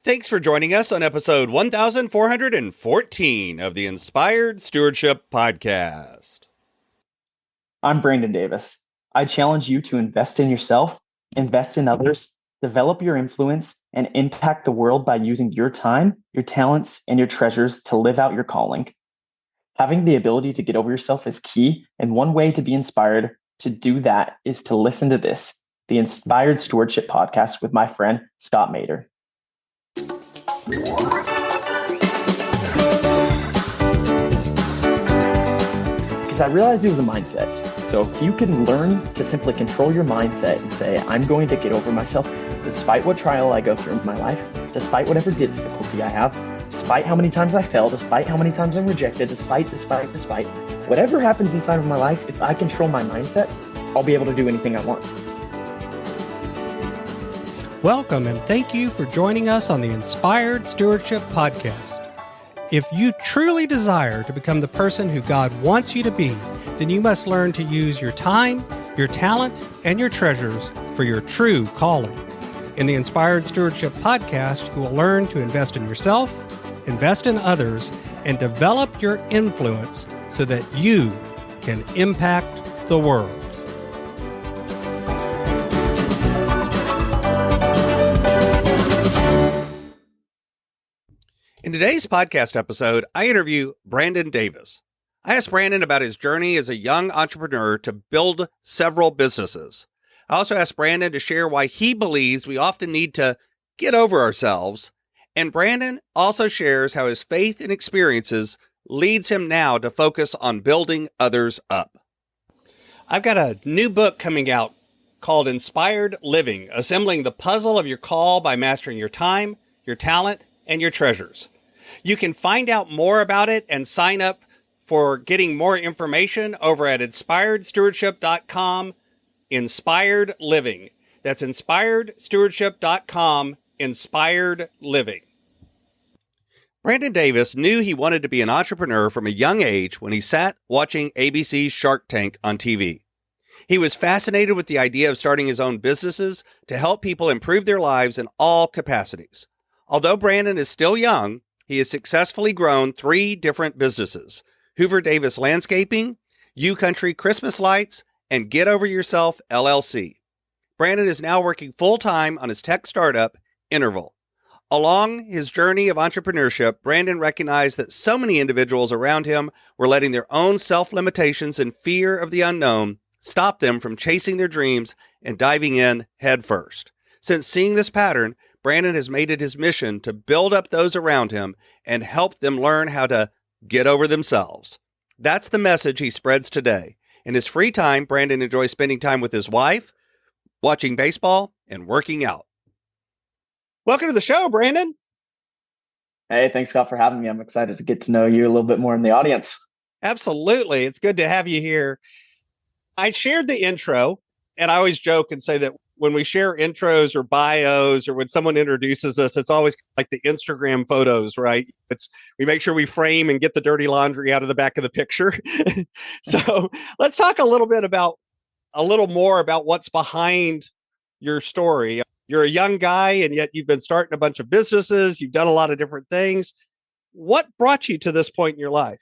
Thanks for joining us on episode 1414 of the Inspired Stewardship Podcast. I'm Brandon Davis. I challenge you to invest in yourself, invest in others, develop your influence, and impact the world by using your time, your talents, and your treasures to live out your calling. Having the ability to get over yourself is key, and one way to be inspired to do that is to listen to this, the Inspired Stewardship Podcast with my friend, Scott Mader. Because I realized it was a mindset. So if you can learn to simply control your mindset and say, I'm going to get over myself, despite what trial I go through in my life, despite whatever difficulty I have, despite how many times I fail, despite how many times I'm rejected, despite, whatever happens inside of my life, if I control my mindset, I'll be able to do anything I want. Welcome and thank you for joining us on the Inspired Stewardship Podcast. If you truly desire to become the person who God wants you to be, then you must learn to use your time, your talent, and your treasures for your true calling. In the Inspired Stewardship Podcast, you will learn to invest in yourself, invest in others, and develop your influence so that you can impact the world. In today's podcast episode, I interview Brandon Davis. I asked Brandon about his journey as a young entrepreneur to build several businesses. I also asked Brandon to share why he believes we often need to get over ourselves. And Brandon also shares how his faith and experiences leads him now to focus on building others up. I've got a new book coming out called Inspired Living, Assembling the Puzzle of Your Call by Mastering Your Time, Your Talent, and Your Treasures. You can find out more about it and sign up for getting more information over at inspiredstewardship.com, Inspired Living. That's inspiredstewardship.com, Inspired Living. Brandon Davis knew he wanted to be an entrepreneur from a young age when he sat watching ABC's Shark Tank on TV. He was fascinated with the idea of starting his own businesses to help people improve their lives in all capacities. Although Brandon is still young, he has successfully grown 3 different businesses: Hoover Davis Landscaping, U Country Christmas Lights, and Get Over Yourself LLC. Brandon is now working full-time on his tech startup, Interval. Along his journey of entrepreneurship, Brandon recognized that so many individuals around him were letting their own self-limitations and fear of the unknown stop them from chasing their dreams and diving in headfirst. Since seeing this pattern, Brandon has made it his mission to build up those around him and help them learn how to get over themselves. That's the message he spreads today. In his free time, Brandon enjoys spending time with his wife, watching baseball, and working out. Welcome to the show, Brandon. Hey, thanks, Scott, for having me. I'm excited to get to know you a little bit more in the audience. Absolutely. It's good to have you here. I shared the intro, and I always joke and say that when we share intros or bios or when someone introduces us, it's always like the Instagram photos, right? We make sure we frame and get the dirty laundry out of the back of the picture. So let's talk a little more about what's behind your story. You're a young guy, and yet you've been starting a bunch of businesses. You've done a lot of different things. What brought you to this point in your life?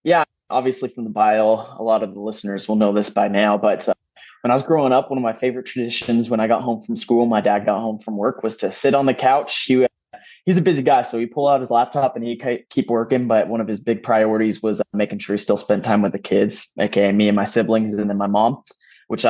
Yeah, obviously from the bio, a lot of the listeners will know this by now, but when I was growing up, one of my favorite traditions when I got home from school, my dad got home from work, was to sit on the couch. He's a busy guy, so he'd pull out his laptop and he'd keep working. But one of his big priorities was making sure he still spent time with the kids, aka me and my siblings, and then my mom, which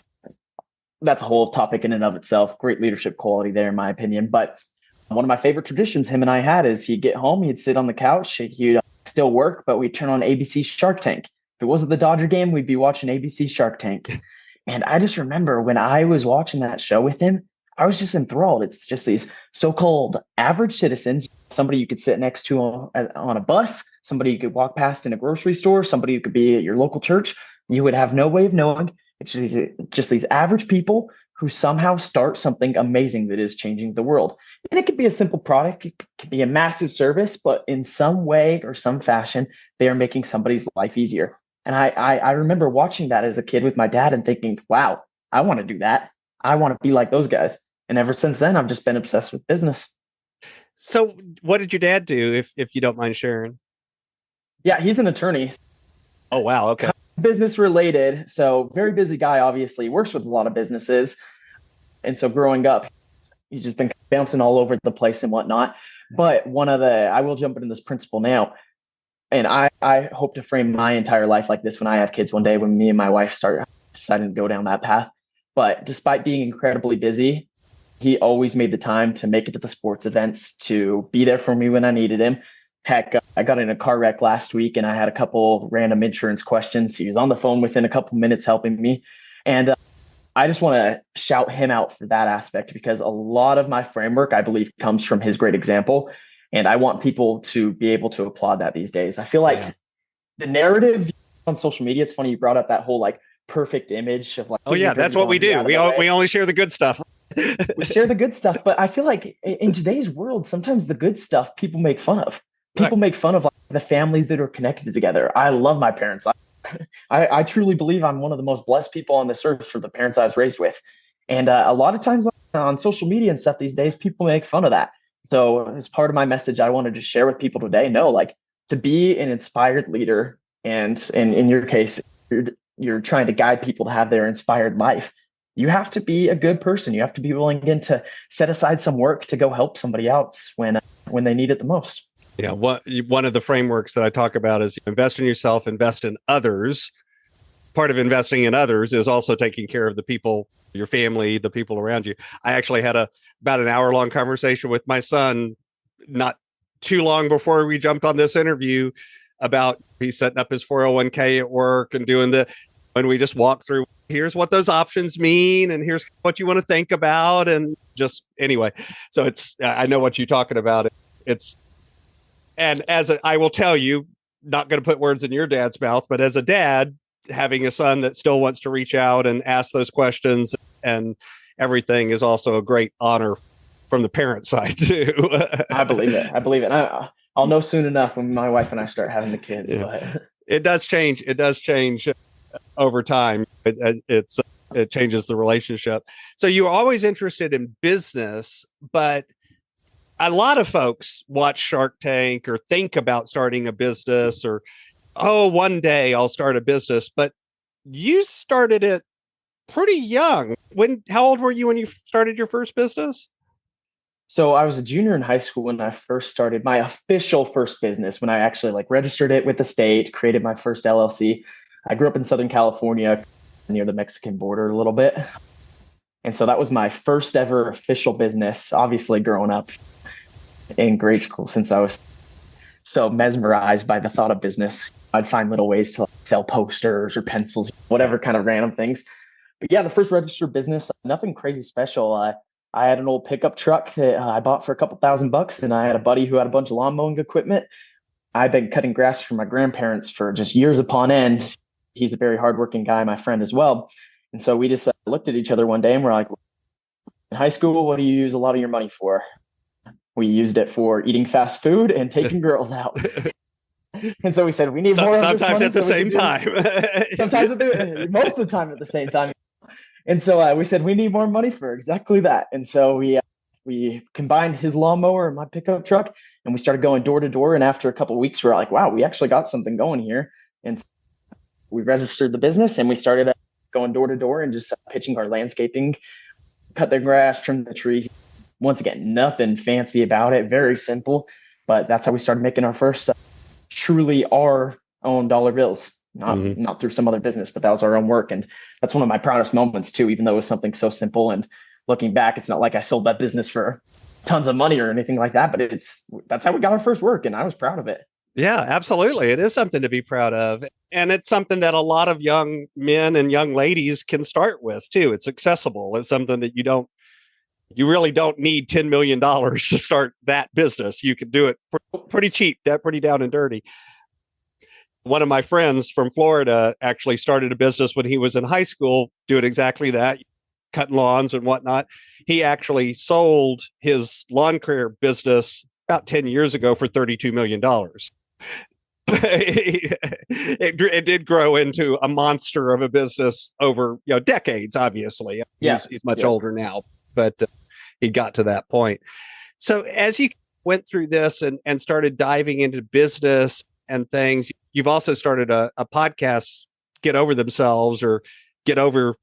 that's a whole topic in and of itself. Great leadership quality there, in my opinion. But one of my favorite traditions him and I had is he'd get home, he'd sit on the couch, he'd still work, but we'd turn on ABC Shark Tank. If it wasn't the Dodger game, we'd be watching ABC Shark Tank. And I just remember when I was watching that show with him, I was just enthralled. It's just these so-called average citizens, somebody you could sit next to on a bus, somebody you could walk past in a grocery store, somebody who could be at your local church. You would have no way of knowing. It's just these average people who somehow start something amazing that is changing the world. And it could be a simple product. It could be a massive service, but in some way or some fashion, they are making somebody's life easier. And I remember watching that as a kid with my dad and thinking, wow, I want to do that. I want to be like those guys. And ever since then, I've just been obsessed with business. So what did your dad do, if you don't mind sharing? Yeah, he's an attorney, Oh, wow. Okay. business related. So very busy guy, obviously, works with a lot of businesses. And so growing up, he's just been bouncing all over the place and whatnot. But I will jump into this principle now. And I hope to frame my entire life like this when I have kids one day, when me and my wife start deciding to go down that path. But despite being incredibly busy, he always made the time to make it to the sports events, to be there for me when I needed him. Heck, I got in a car wreck last week and I had a couple random insurance questions. He was on the phone within a couple minutes helping me. And I just want to shout him out for that aspect, because a lot of my framework, I believe, comes from his great example. And I want people to be able to applaud that these days. I feel like the narrative on social media, it's funny you brought up that whole like perfect image of like, oh yeah, that's what we do. We only share the good stuff. We share the good stuff, but I feel like in today's world, sometimes the good stuff people make fun of. People make fun of like, the families that are connected together. I love my parents. I truly believe I'm one of the most blessed people on this earth for the parents I was raised with. And a lot of times on social media and stuff these days, people make fun of that. So as part of my message, I wanted to share with people today, no, like to be an inspired leader. And in your case, you're trying to guide people to have their inspired life. You have to be a good person. You have to be willing again to set aside some work to go help somebody else when they need it the most. Yeah, one of the frameworks that I talk about is invest in yourself, invest in others. Part of investing in others is also taking care of the people, your family, the people around you. I actually had about an hour-long conversation with my son not too long before we jumped on this interview about he's setting up his 401k at work and and we just walked through, here's what those options mean and here's what you want to think about. And just anyway, so I know what you're talking about. And I will tell you, not going to put words in your dad's mouth, but as a dad, having a son that still wants to reach out and ask those questions and everything is also a great honor from the parent side too. I believe it. I'll know soon enough when my wife and I start having the kids. Yeah. But It does change over time. It changes the relationship. So you were always interested in business, but a lot of folks watch Shark Tank or think about starting a business or, oh, one day I'll start a business. But you started it pretty young. How old were you when you started your first business? So I was a junior in high school when I first started my official first business, when I actually registered it with the state, created my first LLC. I grew up in Southern California near the Mexican border a little bit. And so that was my first ever official business, obviously growing up in grade school, since I was so mesmerized by the thought of business. I'd find little ways to sell posters or pencils, whatever kind of random things. But yeah, the first registered business, nothing crazy special. I had an old pickup truck that I bought for a couple $1,000, and I had a buddy who had a bunch of lawn mowing equipment. I've been cutting grass for my grandparents for just years upon end. He's a very hardworking guy, my friend as well. And so we just looked at each other one day and we're like, in high school, what do you use a lot of your money for? We used it for eating fast food and taking girls out. And so we said, we need more of this sometimes money at the same time. Most of the time at the same time. And so we said, we need more money for exactly that. And so we combined his lawnmower and my pickup truck, and we started going door to door. And after a couple of weeks, we're like, wow, we actually got something going here. And so we registered the business and we started going door to door and just pitching our landscaping, cut their grass, trim the trees. Once again, nothing fancy about it, very simple. But that's how we started making our first truly our own dollar bills. Not through some other business, but that was our own work. And that's one of my proudest moments too, even though it was something so simple. And looking back, it's not like I sold that business for tons of money or anything like that, but that's how we got our first work. And I was proud of it. Yeah, absolutely. It is something to be proud of. And it's something that a lot of young men and young ladies can start with too. It's accessible. It's something that you really don't need $10 million to start that business. You can do it pretty cheap, pretty down and dirty. One of my friends from Florida actually started a business when he was in high school, doing exactly that, cutting lawns and whatnot. He actually sold his lawn care business about 10 years ago for $32 million. It did grow into a monster of a business over decades, obviously. Yeah. He's much older now, but he got to that point. So as you went through this and started diving into business and things, you've also started a podcast, Get Over Themselves, or get over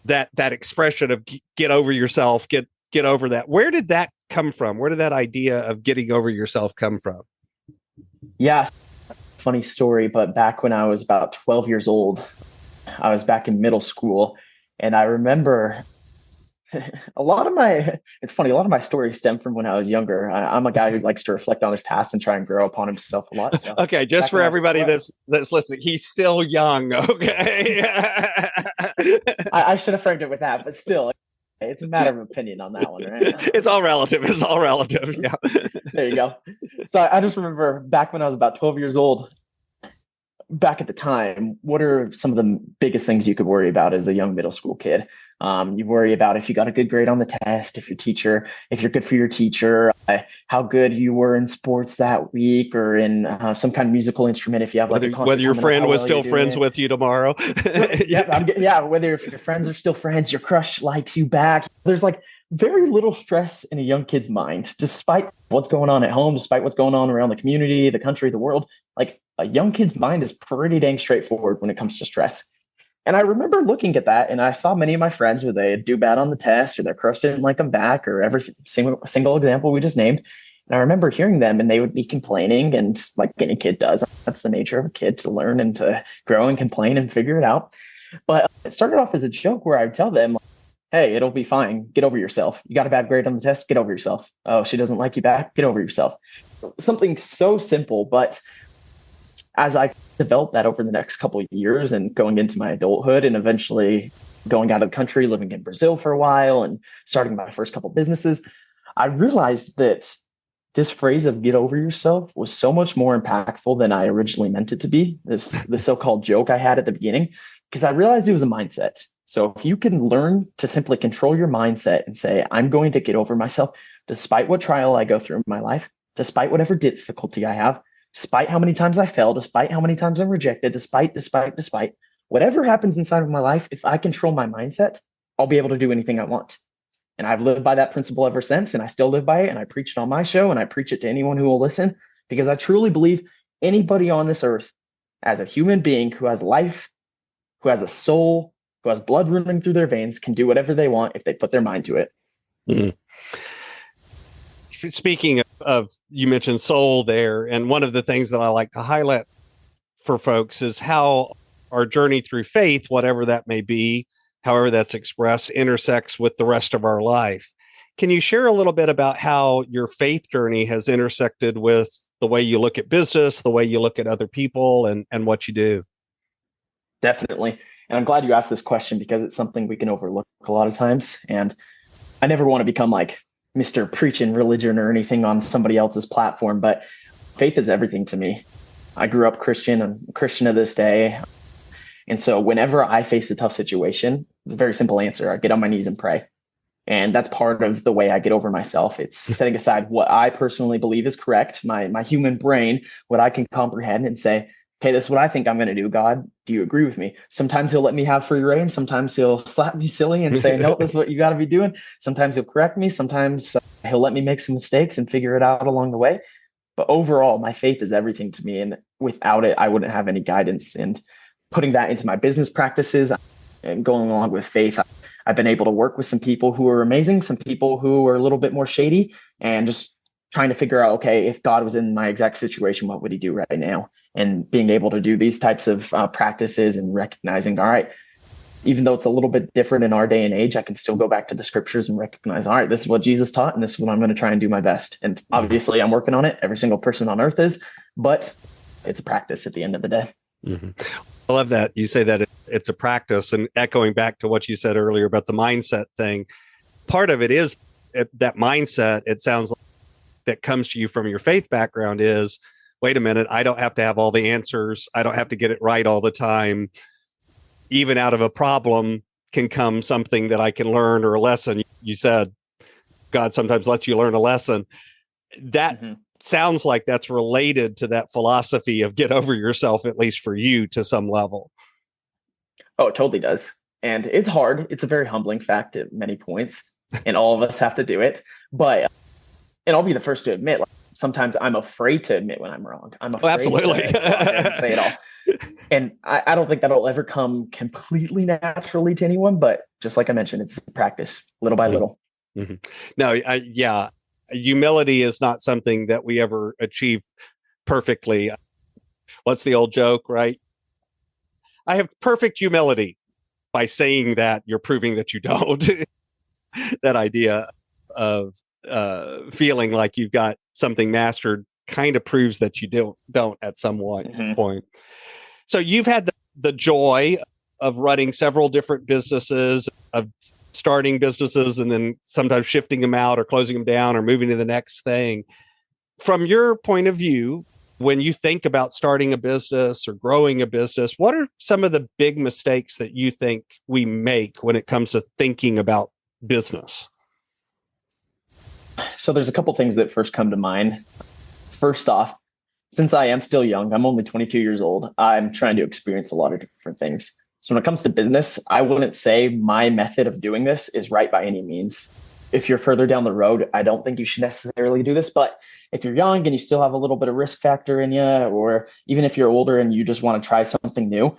that expression of get over yourself, get over that. Where did that come from? Where did that idea of getting over yourself come from? Yeah, funny story, but back when I was about 12 years old, I was back in middle school, and I remember it's funny, a lot of my stories stem from when I was younger. I'm a guy who likes to reflect on his past and try and grow upon himself a lot. So okay, just for everybody that's listening, he's still young. Okay. I should have framed it with that, but still, it's a matter of opinion on that one, right? It's all relative. It's all relative. Yeah. There you go. So I just remember back when I was about 12 years old, back at the time, what are some of the biggest things you could worry about as a young middle school kid? You worry about if you got a good grade on the test, if you're good for your teacher, how good you were in sports that week, or in some kind of musical instrument. If you have whether your friend was still friends with you tomorrow. Whether if your friends are still friends, your crush likes you back. There's like very little stress in a young kid's mind, despite what's going on at home, despite what's going on around the community, the country, the world. Like a young kid's mind is pretty dang straightforward when it comes to stress. And I remember looking at that, and I saw many of my friends where they do bad on the test, or their crush didn't like them back, or every single example we just named. And I remember hearing them, and they would be complaining, and like any kid does, that's the nature of a kid, to learn and to grow and complain and figure it out. But it started off as a joke where I would tell them, hey, it'll be fine. Get over yourself. You got a bad grade on the test. Get over yourself. Oh, she doesn't like you back. Get over yourself. Something so simple, but as I developed that over the next couple of years and going into my adulthood and eventually going out of the country, living in Brazil for a while and starting my first couple businesses, I realized that this phrase of get over yourself was so much more impactful than I originally meant it to be. The so-called joke I had at the beginning, because I realized it was a mindset. So if you can learn to simply control your mindset and say, I'm going to get over myself, despite what trial I go through in my life, despite whatever difficulty I have, despite how many times I fail, despite how many times I'm rejected, despite whatever happens inside of my life, if I control my mindset, I'll be able to do anything I want. And I've lived by that principle ever since, and I still live by it. And I preach it on my show, and I preach it to anyone who will listen, because I truly believe anybody on this earth, as a human being who has life, who has a soul, who has blood running through their veins, can do whatever they want if they put their mind to it. Mm-hmm. Speaking of, you mentioned soul there, and one of the things that I like to highlight for folks is how our journey through faith, whatever that may be, however that's expressed, intersects with the rest of our life. Can you share a little bit about how your faith journey has intersected with the way you look at business, the way you look at other people, and what you do? Definitely. And I'm glad you asked this question, because it's something we can overlook a lot of times. And I never want to become like Mr. Preaching religion or anything on somebody else's platform, but faith is everything to me. I grew up Christian. I'm a Christian to this day. And so whenever I face a tough situation, it's a very simple answer. I get on my knees and pray. And that's part of the way I get over myself. It's setting aside what I personally believe is correct, my human brain, what I can comprehend, and say, okay, this is what I think I'm going to do. God, do you agree with me? Sometimes he'll let me have free reign. Sometimes he'll slap me silly and say, no, this is what you got to be doing. Sometimes he'll correct me. Sometimes he'll let me make some mistakes and figure it out along the way. But overall, my faith is everything to me. And without it, I wouldn't have any guidance. And putting that into my business practices and going along with faith, I've been able to work with some people who are amazing, some people who are a little bit more shady, and just trying to figure out, okay, if God was in my exact situation, what would he do right now? And being able to do these types of practices and recognizing, all right, even though it's a little bit different in our day and age, I can still go back to the scriptures and recognize, all right, this is what Jesus taught, and this is what I'm going to try and do my best. And obviously I'm working on it. Every single person on earth is, but it's a practice at the end of the day. Mm-hmm. I love that you say that it's a practice, and echoing back to what you said earlier about the mindset thing. Part of it is that mindset. It sounds like that comes to you from your faith background is, wait a minute, I don't have to have all the answers. I don't have to get it right all the time. Even out of a problem can come something that I can learn, or a lesson. You said God sometimes lets you learn a lesson. That sounds like that's related to that philosophy of get over yourself, at least for you, to some level. Oh, it totally does. And it's hard. It's a very humbling fact at many points. and all of us have to do it. But, and I'll be the first to admit, like, sometimes I'm afraid to admit when I'm wrong. I'm afraid absolutely. to go out there and say it all. And I don't think that'll ever come completely naturally to anyone, but just like I mentioned, it's practice little by little. Mm-hmm. No, yeah. Humility is not something that we ever achieve perfectly. What's the old joke, right? I have perfect humility. By saying that, you're proving that you don't. That idea of feeling like you've got something mastered kind of proves that you don't at some point. So you've had the joy of running several different businesses, of starting businesses and then sometimes shifting them out or closing them down or moving to the next thing. From your point of view, when you think about starting a business or growing a business, what are some of the big mistakes that you think we make when it comes to thinking about business? So there's a couple things that first come to mind. First off, since I am still young, I'm only 22 years old, I'm trying to experience a lot of different things. So when it comes to business, I wouldn't say my method of doing this is right by any means. If you're further down the road, I don't think you should necessarily do this. But if you're young and you still have a little bit of risk factor in you, or even if you're older and you just want to try something new,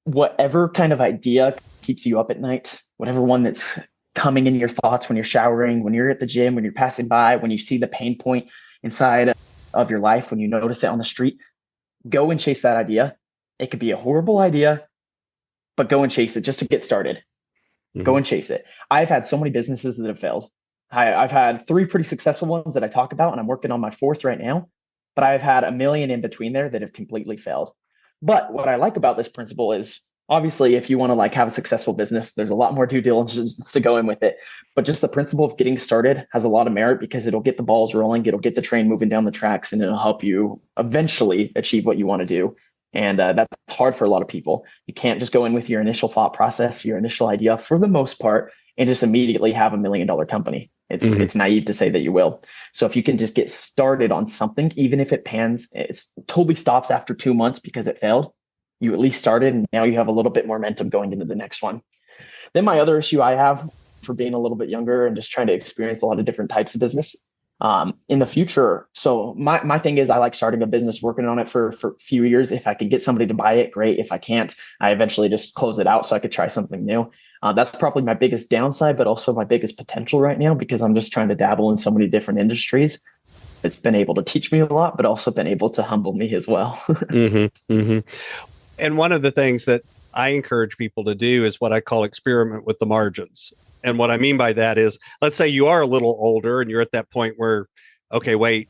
whatever kind of idea keeps you up at night, whatever one that's coming in your thoughts when you're showering, when you're at the gym, when you're passing by, when you see the pain point inside of your life, when you notice it on the street, go and chase that idea. It could be a horrible idea, but go and chase it just to get started. Go and chase it. I've had so many businesses that have failed. I've had 3 pretty successful ones that I talk about, and I'm working on my 4th right now, but I've had a million in between there that have completely failed. But what I like about this principle is, obviously, if you want to like have a successful business, there's a lot more due diligence to go in with it. But just the principle of getting started has a lot of merit because it'll get the balls rolling, it'll get the train moving down the tracks, and it'll help you eventually achieve what you want to do. And that's hard for a lot of people. You can't just go in with your initial thought process, your initial idea for the most part, and just immediately have $1 million company. It's naive to say that you will. So if you can just get started on something, even if it pans, it totally stops after 2 months because it failed, you at least started, and now you have a little bit more momentum going into the next one. Then my other issue I have for being a little bit younger and just trying to experience a lot of different types of business in the future. So my thing is I like starting a business, working on it for a few years. If I can get somebody to buy it, great. If I can't, I eventually just close it out so I could try something new. That's probably my biggest downside, but also my biggest potential right now, because I'm just trying to dabble in so many different industries. It's been able to teach me a lot, but also been able to humble me as well. And one of the things that I encourage people to do is what I call experiment with the margins. And what I mean by that is, let's say you are a little older and you're at that point where, okay, wait,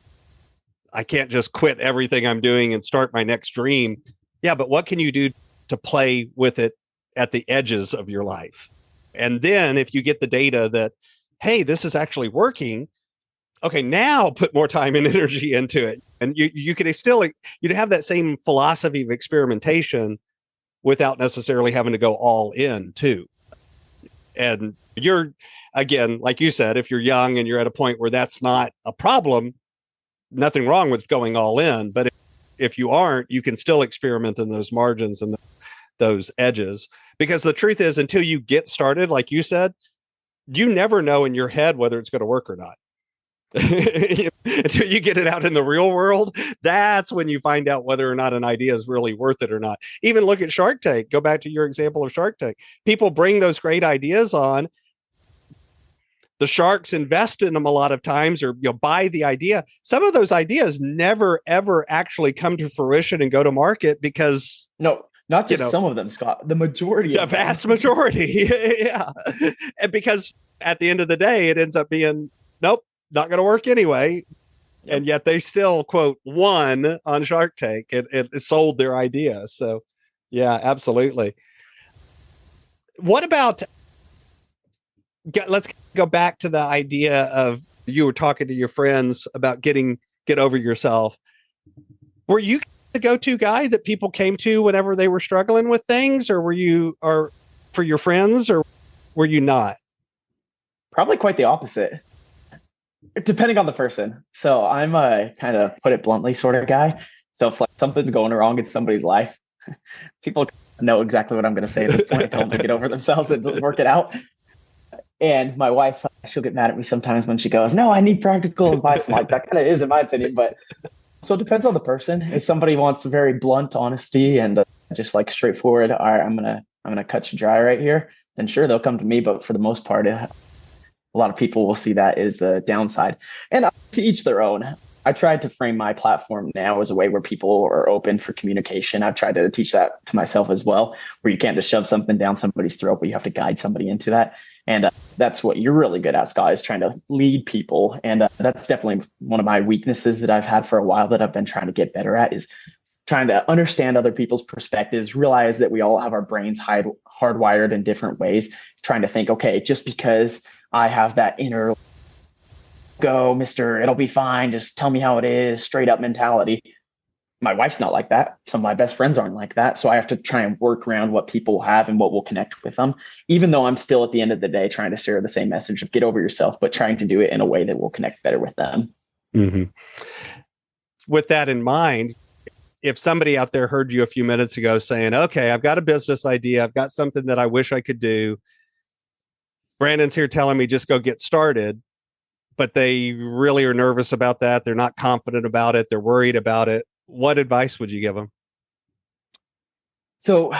I can't just quit everything I'm doing and start my next dream. Yeah, but what can you do to play with it at the edges of your life? And then if you get the data that, hey, this is actually working, okay, now put more time and energy into it. And you can still, you'd have that same philosophy of experimentation without necessarily having to go all in too. And you're, again, like you said, if you're young and you're at a point where that's not a problem, nothing wrong with going all in. But if you aren't, you can still experiment in those margins and those edges. Because the truth is, until you get started, like you said, you never know in your head whether it's going to work or not. Until you get it out in the real world, that's when you find out whether or not an idea is really worth it or not. Even look at Shark Tank. Go back to your example of Shark Tank. People bring those great ideas on. The sharks invest in them a lot of times, or buy the idea. Some of those ideas never ever actually come to fruition and go to market because not just some of them, Scott. The majority, the vast majority, yeah. And because at the end of the day, it ends up being nope. Not going to work anyway. And yet they still, quote, won on Shark Tank and sold their idea. So, yeah, absolutely. What about, let's go back to the idea of you were talking to your friends about get over yourself. Were you the go-to guy that people came to whenever they were struggling with things, or or for your friends, or were you not? Probably quite the opposite. Depending on the person. So I'm a kind of, put it bluntly, sort of guy. So if like something's going wrong in somebody's life, people know exactly what I'm going to say at this point. Tell them to get over themselves and work it out. And my wife, she'll get mad at me sometimes when she goes, "No, I need practical advice." I'm like, that kind of is, in my opinion. But so it depends on the person. If somebody wants very blunt honesty and just like straightforward, all right, I'm gonna cut you dry right here, then sure, they'll come to me. But for the most part, a lot of people will see that as a downside. And to each their own. I tried to frame my platform now as a way where people are open for communication. I've tried to teach that to myself as well, where you can't just shove something down somebody's throat, but you have to guide somebody into that. And that's what you're really good at, Scott, is trying to lead people. And that's definitely one of my weaknesses that I've had for a while that I've been trying to get better at, is trying to understand other people's perspectives, realize that we all have our brains hardwired in different ways, trying to think, okay, just because I have that inner go, Mr. It'll be fine, just tell me how it is, straight up mentality. My wife's not like that. Some of my best friends aren't like that. So I have to try and work around what people have and what will connect with them, even though I'm still at the end of the day trying to share the same message of get over yourself, but trying to do it in a way that will connect better with them. Mm-hmm. With that in mind, if somebody out there heard you a few minutes ago saying, okay, I've got a business idea, I've got something that I wish I could do, Brandon's here telling me just go get started, but they really are nervous about that. They're not confident about it. They're worried about it. What advice would you give them? So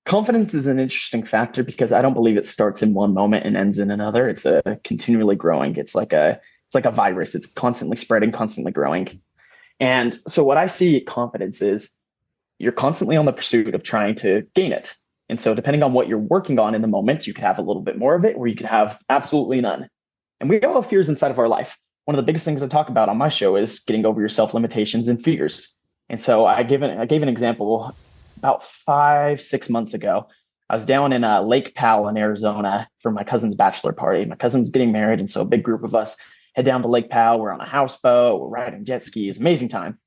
confidence is an interesting factor because I don't believe it starts in one moment and ends in another. It's a continually growing. It's like a virus. It's constantly spreading, constantly growing. And so what I see confidence is you're constantly on the pursuit of trying to gain it. And so depending on what you're working on in the moment, you could have a little bit more of it, or you could have absolutely none. And we all have fears inside of our life. One of the biggest things I talk about on my show is getting over your self-limitations and fears. And so I gave an example about 5-6 months ago. I was down in Lake Powell in Arizona for my cousin's bachelor party. My cousin's getting married, and so a big group of us head down to Lake Powell. We're on a houseboat. We're riding jet skis. Amazing time.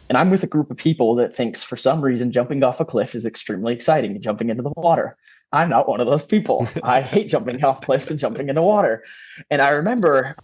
And I'm with a group of people that thinks for some reason jumping off a cliff is extremely exciting and jumping into the water. I'm not one of those people. I hate jumping off cliffs and jumping into water. And I remember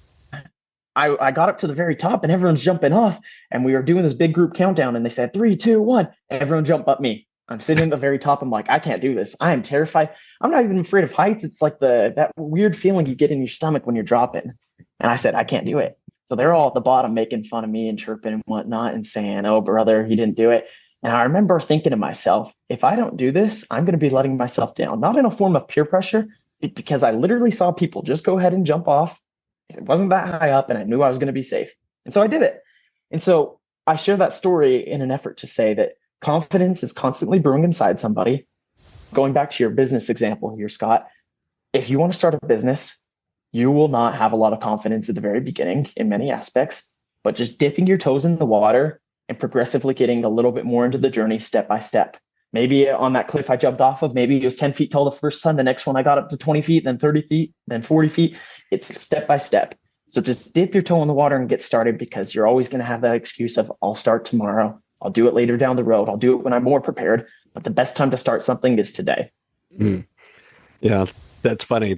I got up to the very top and everyone's jumping off, and we were doing this big group countdown and they said 3, 2, 1. Everyone jumped but me. I'm sitting at the very top. I'm like, I can't do this. I am terrified. I'm not even afraid of heights. It's like that weird feeling you get in your stomach when you're dropping. And I said, I can't do it. So they're all at the bottom making fun of me and chirping and whatnot and saying, oh, brother, he didn't do it. And I remember thinking to myself, if I don't do this, I'm going to be letting myself down, not in a form of peer pressure, because I literally saw people just go ahead and jump off. It wasn't that high up and I knew I was going to be safe. And so I did it. And so I share that story in an effort to say that confidence is constantly brewing inside somebody. Going back to your business example here, Scott, if you want to start a business, you will not have a lot of confidence at the very beginning in many aspects, but just dipping your toes in the water and progressively getting a little bit more into the journey step by step. Maybe on that cliff I jumped off of, maybe it was 10 feet tall the first time. The next one I got up to 20 feet, then 30 feet, then 40 feet. It's step by step. So just dip your toe in the water and get started, because you're always going to have that excuse of I'll start tomorrow. I'll do it later down the road. I'll do it when I'm more prepared. But the best time to start something is today. Mm. Yeah, that's funny.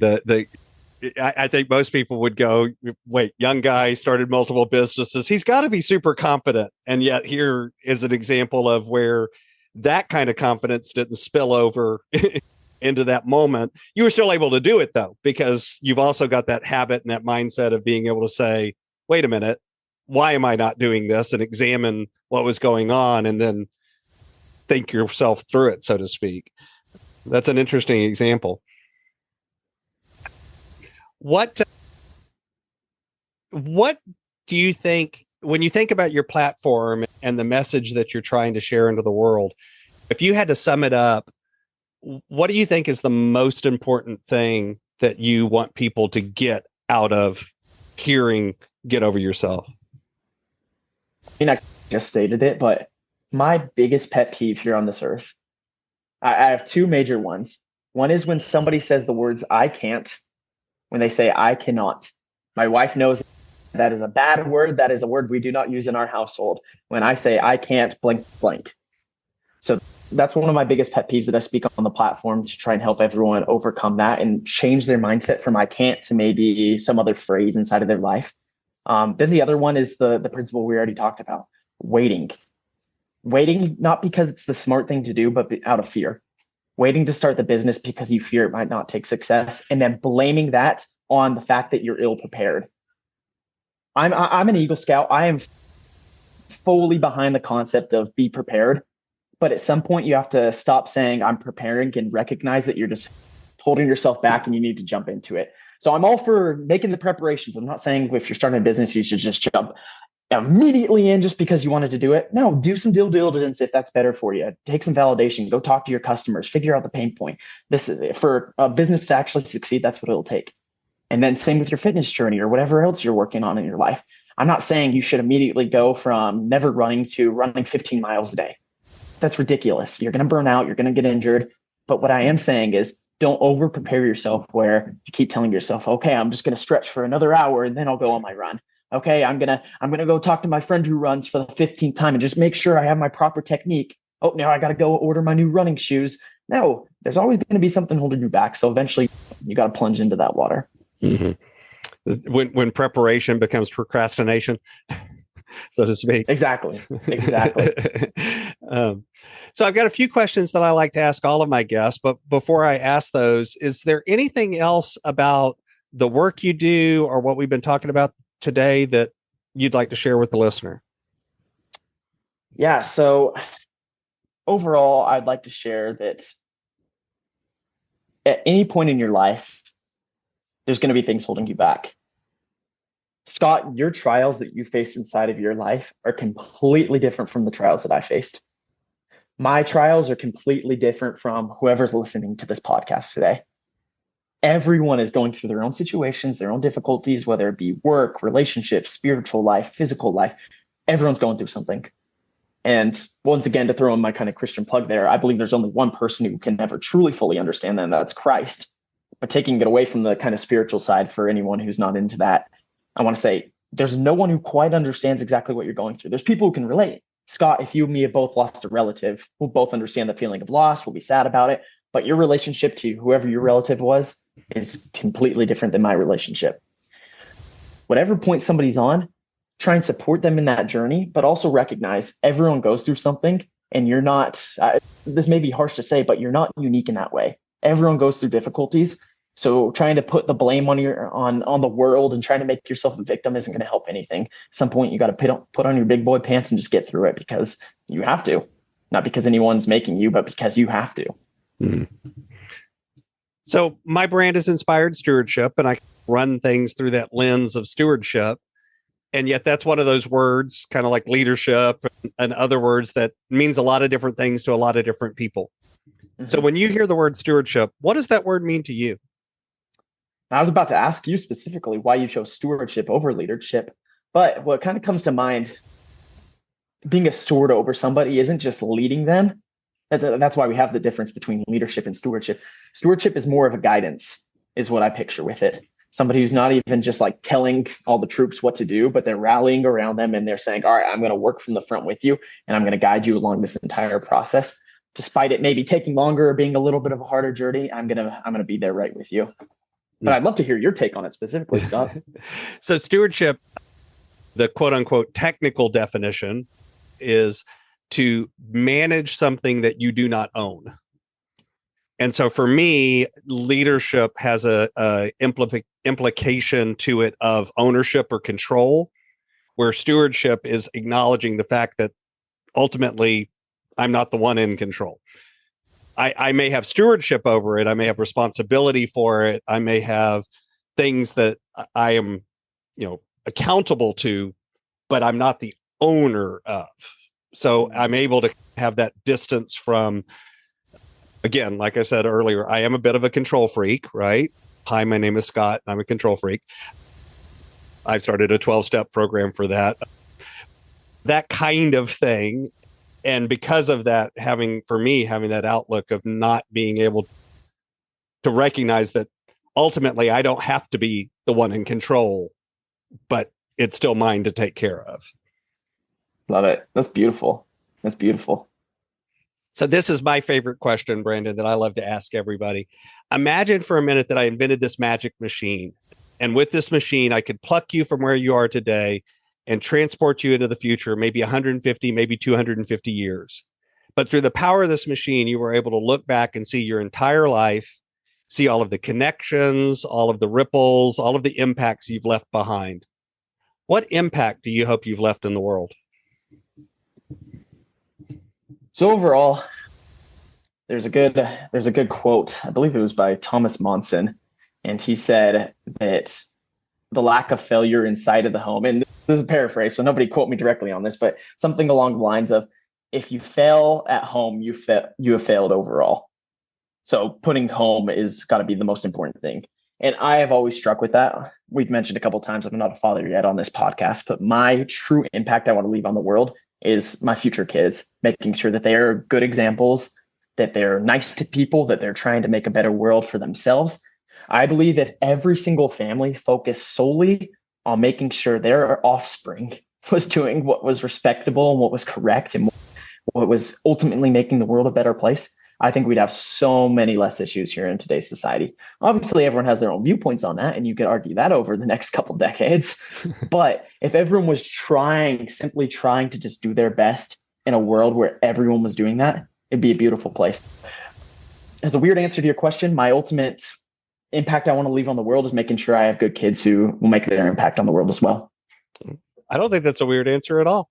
I think most people would go, wait, young guy started multiple businesses. He's got to be super confident. And yet here is an example of where that kind of confidence didn't spill over into that moment. You were still able to do it, though, because you've also got that habit and that mindset of being able to say, wait a minute, why am I not doing this? And examine what was going on and then think yourself through it, so to speak. That's an interesting example. What do you think, when you think about your platform and the message that you're trying to share into the world, if you had to sum it up, what do you think is the most important thing that you want people to get out of hearing Get Over Yourself? I mean, I just stated it, but my biggest pet peeve here on this earth, I have two major ones. One is when somebody says the words, I can't, when they say, I cannot. My wife knows that is a bad word. That is a word we do not use in our household. When I say, I can't, blank, blank. So that's one of my biggest pet peeves that I speak on the platform, to try and help everyone overcome that and change their mindset from I can't to maybe some other phrase inside of their life. Then the other one is the principle we already talked about, waiting. Waiting, not because it's the smart thing to do, but out of fear. waiting to start the business because you fear it might not take success, and then blaming that on the fact that you're ill prepared. I'm an Eagle Scout. I am fully behind the concept of be prepared. But at some point, you have to stop saying I'm preparing and recognize that you're just holding yourself back and you need to jump into it. So I'm all for making the preparations. I'm not saying if you're starting a business, you should just jump immediately in just because you wanted to do it. No, do some due diligence if that's better for you. Take some validation. Go talk to your customers. Figure out the pain point. This is for a business to actually succeed. That's what it'll take. And then same with your fitness journey or whatever else you're working on in your life. I'm not saying you should immediately go from never running to running 15 miles a day. That's ridiculous. You're going to burn out. You're going to get injured. But what I am saying is don't over prepare yourself where you keep telling yourself, okay, I'm just going to stretch for another hour and then I'll go on my run. Okay, I'm going to go talk to my friend who runs for the 15th time and just make sure I have my proper technique. Oh, now I got to go order my new running shoes. No, there's always going to be something holding you back. So eventually you got to plunge into that water. Mm-hmm. When preparation becomes procrastination, so to speak. Exactly. So I've got a few questions that I like to ask all of my guests, but before I ask those, is there anything else about the work you do or what we've been talking about today that you'd like to share with the listener? Yeah. So overall, I'd like to share that at any point in your life, there's going to be things holding you back. Scott, your trials that you face inside of your life are completely different from the trials that I faced. My trials are completely different from whoever's listening to this podcast today. Everyone is going through their own situations, their own difficulties, whether it be work, relationships, spiritual life, physical life. Everyone's going through something. And once again, to throw in my kind of Christian plug there, I believe there's only one person who can never truly fully understand that, and that's Christ. But taking it away from the kind of spiritual side for anyone who's not into that, I want to say there's no one who quite understands exactly what you're going through. There's people who can relate. Scott, if you and me have both lost a relative, we'll both understand the feeling of loss. We'll be sad about it. But your relationship to whoever your relative was is completely different than my relationship. Whatever point somebody's on, try and support them in that journey, but also recognize everyone goes through something and you're not, this may be harsh to say, but you're not unique in that way. Everyone goes through difficulties. So trying to put the blame on the world and trying to make yourself a victim isn't going to help anything. At some point, you got to put on your big boy pants and just get through it because you have to. Not because anyone's making you, but because you have to. Mm-hmm. So my brand is Inspired Stewardship, and I run things through that lens of stewardship. And yet that's one of those words, kind of like leadership and other words that means a lot of different things to a lot of different people. Mm-hmm. So when you hear the word stewardship, what does that word mean to you? I was about to ask you specifically why you chose stewardship over leadership, but what kind of comes to mind, being a steward over somebody isn't just leading them. That's why we have the difference between leadership and stewardship. Stewardship is more of a guidance, is what I picture with it. Somebody who's not even just like telling all the troops what to do, but they're rallying around them and they're saying, all right, I'm going to work from the front with you and I'm going to guide you along this entire process. Despite it maybe taking longer or being a little bit of a harder journey, I'm going to be there right with you. But I'd love to hear your take on it specifically, Scott. So stewardship, the quote unquote technical definition, is to manage something that you do not own. And so for me, leadership has a implication to it of ownership or control, where stewardship is acknowledging the fact that ultimately I'm not the one in control. I may have stewardship over it. I may have responsibility for it. I may have things that I am, accountable to, but I'm not the owner of. So I'm able to have that distance from, again, like I said earlier, I am a bit of a control freak, right? Hi, my name is Scott. I'm a control freak. I've started a 12-step program for that. That kind of thing. And because of that, having that outlook of not being able to recognize that ultimately I don't have to be the one in control, but it's still mine to take care of. Love it. That's beautiful. That's beautiful. So this is my favorite question, Brandon, that I love to ask everybody. Imagine for a minute that I invented this magic machine. And with this machine, I could pluck you from where you are today and transport you into the future, maybe 150, maybe 250 years. But through the power of this machine, you were able to look back and see your entire life, see all of the connections, all of the ripples, all of the impacts you've left behind. What impact do you hope you've left in the world? So overall, there's a good quote. I believe it was by Thomas Monson, and he said that the lack of failure inside of the home, and this is a paraphrase, so nobody quote me directly on this, but something along the lines of, if you fail at home, you have failed overall. So putting home is got to be the most important thing. And I have always struck with that. We've mentioned a couple of times, I'm not a father yet on this podcast, but my true impact I want to leave on the world is my future kids, making sure that they are good examples, that they're nice to people, that they're trying to make a better world for themselves. I believe if every single family focused solely on making sure their offspring was doing what was respectable and what was correct and what was ultimately making the world a better place, I think we'd have so many less issues here in today's society. Obviously, everyone has their own viewpoints on that, and you could argue that over the next couple decades. But if everyone was simply trying to just do their best in a world where everyone was doing that, it'd be a beautiful place. As a weird answer to your question, my ultimate impact I want to leave on the world is making sure I have good kids who will make their impact on the world as well. I don't think that's a weird answer at all.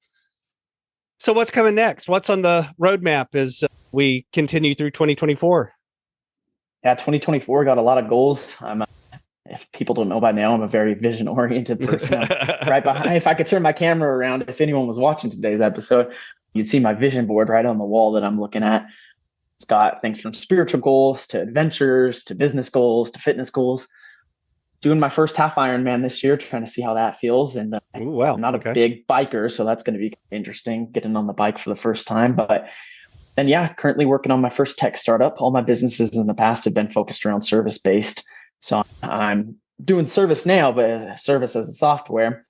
So what's coming next? What's on the roadmap as we continue through 2024? Yeah, 2024 got a lot of goals. If people don't know by now, I'm a very vision-oriented person. Right behind, if I could turn my camera around, if anyone was watching today's episode, you'd see my vision board right on the wall that I'm looking at. It's got things from spiritual goals to adventures to business goals to fitness goals. Doing my first half Ironman this year, trying to see how that feels. And Ooh, wow. I'm not a big biker, so that's going to be interesting, getting on the bike for the first time. But then, yeah, currently working on my first tech startup. All my businesses in the past have been focused around service-based. So I'm doing service now, but service as a software.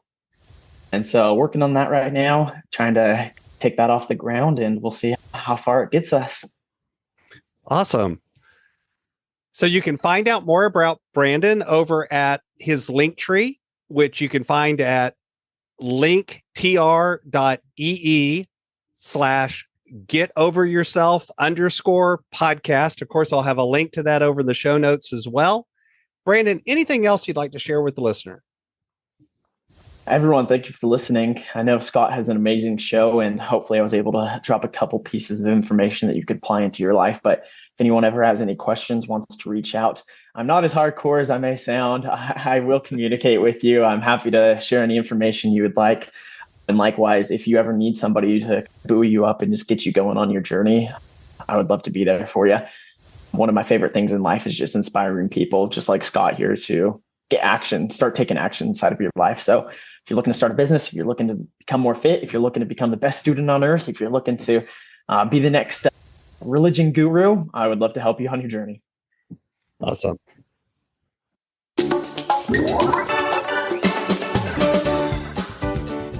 And so working on that right now, trying to take that off the ground, and we'll see how far it gets us. Awesome. So you can find out more about Brandon over at his Linktree, which you can find at linktr.ee/getoveryourself_podcast. Of course, I'll have a link to that over in the show notes as well. Brandon, anything else you'd like to share with the listener? Everyone, thank you for listening. I know Scott has an amazing show, and hopefully I was able to drop a couple pieces of information that you could apply into your life. But if anyone ever has any questions, wants to reach out, I'm not as hardcore as I may sound. I will communicate with you. I'm happy to share any information you would like. And likewise, if you ever need somebody to buoy you up and just get you going on your journey, I would love to be there for you. One of my favorite things in life is just inspiring people, just like Scott here, to get action, start taking action inside of your life. So if you're looking to start a business, if you're looking to become more fit, if you're looking to become the best student on earth, if you're looking to be the next religion guru, I would love to help you on your journey. Awesome.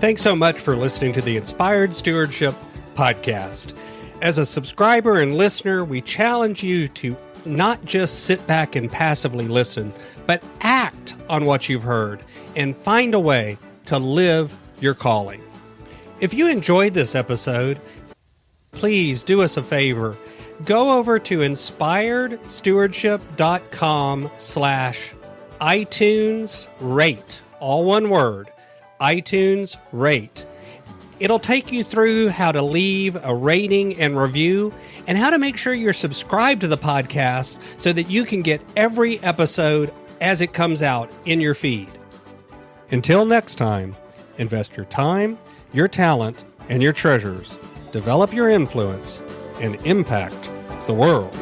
Thanks so much for listening to the Inspired Stewardship podcast. As a subscriber and listener, we challenge you to not just sit back and passively listen, but act on what you've heard and find a way to live your calling. If you enjoyed this episode, please do us a favor. Go over to inspiredstewardship.com/iTunes rate, all one word, iTunes rate. It'll take you through how to leave a rating and review and how to make sure you're subscribed to the podcast so that you can get every episode as it comes out in your feed. Until next time, invest your time, your talent, and your treasures. Develop your influence and impact the world.